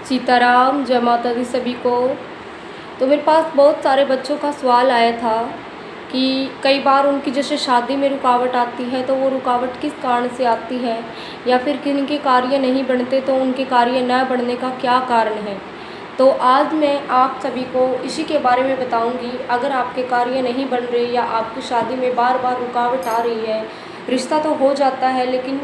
सीताराम, जय माता दी सभी को। तो मेरे पास बहुत सारे बच्चों का सवाल आया था कि कई बार उनकी जैसे शादी में रुकावट आती है तो वो रुकावट किस कारण से आती है, या फिर किनके कार्य नहीं बनते तो उनके कार्य न बढ़ने का क्या कारण है। तो आज मैं आप सभी को इसी के बारे में बताऊंगी। अगर आपके कार्य नहीं बन रहे या आपकी शादी में बार बार रुकावट आ रही है, रिश्ता तो हो जाता है लेकिन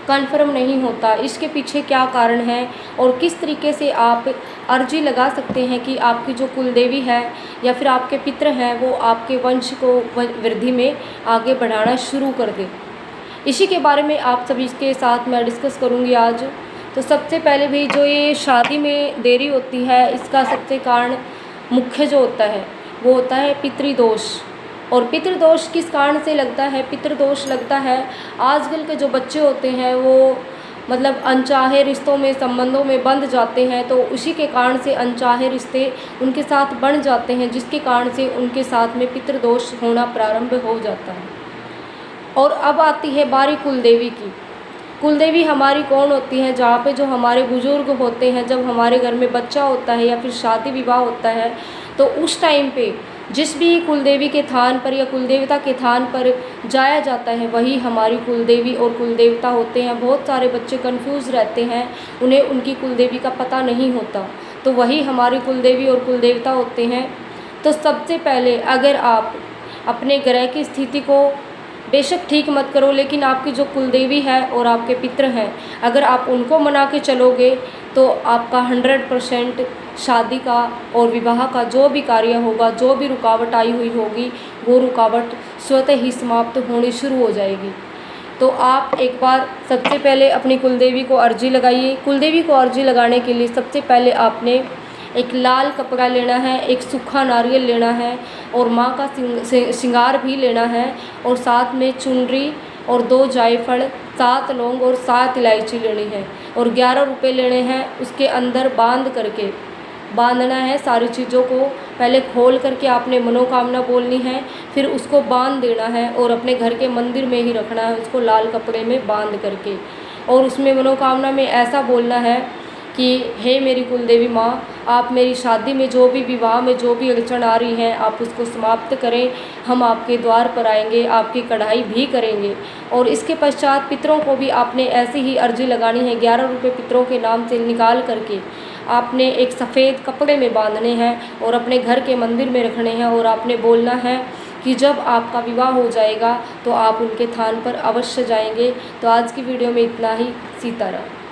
कन्फर्म नहीं होता, इसके पीछे क्या कारण है और किस तरीके से आप अर्जी लगा सकते हैं कि आपकी जो कुलदेवी है या फिर आपके पितृ हैं वो आपके वंश को वृद्धि में आगे बढ़ाना शुरू कर दे। इसी के बारे में आप सभी के साथ मैं डिस्कस करूंगी आज। तो सबसे पहले भी जो ये शादी में देरी होती है, इसका सबसे कारण मुख्य जो होता है वो होता है पितृदोष। और पितृदोष किस कारण से लगता है? पितृदोष लगता है आजकल के जो बच्चे होते हैं वो मतलब अनचाहे रिश्तों में, संबंधों में बंध जाते हैं, तो उसी के कारण से अनचाहे रिश्ते उनके साथ बन जाते हैं, जिसके कारण से उनके साथ में पितृदोष होना प्रारंभ हो जाता है। और अब आती है बारी कुलदेवी की। कुलदेवी हमारी कौन होती है? जहाँ पे जो हमारे बुजुर्ग होते हैं, जब हमारे घर में बच्चा होता है या फिर शादी विवाह होता है तो उस टाइम पे जिस भी कुलदेवी के थान पर या कुलदेवता के थान पर जाया जाता है वही हमारी कुलदेवी और कुलदेवता होते हैं। बहुत सारे बच्चे कंफ्यूज रहते हैं, उन्हें उनकी कुलदेवी का पता नहीं होता, तो वही हमारी कुलदेवी और कुलदेवता होते हैं। तो सबसे पहले अगर आप अपने ग्रह की स्थिति को बेशक ठीक मत करो, लेकिन आपकी जो कुलदेवी है और आपके पितृ हैं, अगर आप उनको मना के चलोगे तो आपका 100% शादी का और विवाह का जो भी कार्य होगा, जो भी रुकावट आई हुई होगी, वो रुकावट स्वतः ही समाप्त होनी शुरू हो जाएगी। तो आप एक बार सबसे पहले अपनी कुलदेवी को अर्जी लगाइए। कुलदेवी को अर्जी लगाने के लिए सबसे पहले आपने एक लाल कपड़ा लेना है, एक सूखा नारियल लेना है और माँ का श्रृंगार भी लेना है, और साथ में चुनरी और 2 जायफल, 7 लौंग और 7 इलायची लेनी है, और 11 रुपये लेने हैं। उसके अंदर बांधना है सारी चीज़ों को। पहले खोल करके आपने मनोकामना बोलनी है, फिर उसको बांध देना है और अपने घर के मंदिर में ही रखना है उसको लाल कपड़े में बांध करके। और उसमें मनोकामना में ऐसा बोलना है कि हे मेरी कुलदेवी माँ, आप मेरी शादी में जो भी, विवाह में जो भी अड़चन आ रही है आप उसको समाप्त करें। हम आपके द्वार पर आएंगे, आपकी कढ़ाई भी करेंगे। और इसके पश्चात पितरों को भी आपने ऐसी ही अर्जी लगानी है। 11 रुपये पितरों के नाम से निकाल करके आपने एक सफ़ेद कपड़े में बांधने हैं और अपने घर के मंदिर में रखने हैं, और आपने बोलना है कि जब आपका विवाह हो जाएगा तो आप उनके थान पर अवश्य जाएंगे। तो आज की वीडियो में इतना ही। सीताराम।